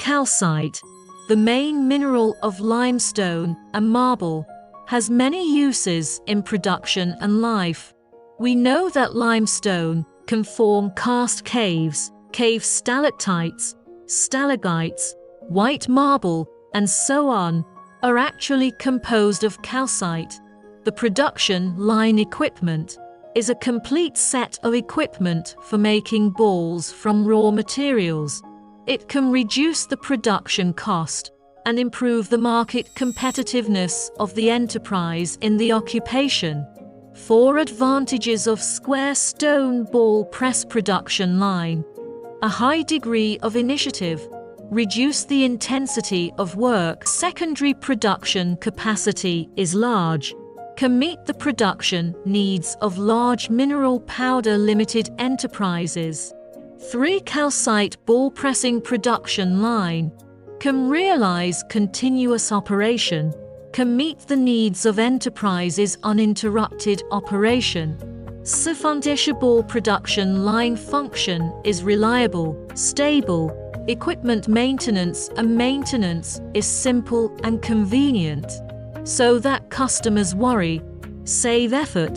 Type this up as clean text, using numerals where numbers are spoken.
Calcite, the main mineral of limestone and marble, has many uses in production and life. We know that limestone can form karst caves, cave stalactites, stalagmites, white marble, and so on, are actually composed of calcite. The production line equipment is a complete set of equipment for making balls from raw materials. It can reduce the production cost and improve the market competitiveness of the enterprise in the occupation. 4 advantages of square stone ball press production line: a high degree of initiative, reduce the intensity of work, secondary production capacity is large, can meet the production needs of large mineral powder limited enterprises. 3 calcite ball pressing production line can realize continuous operation, can meet the needs of enterprises uninterrupted operation. Foundation ball production line function is reliable, stable, equipment maintenance is simple and convenient, so that customers worry, save effort,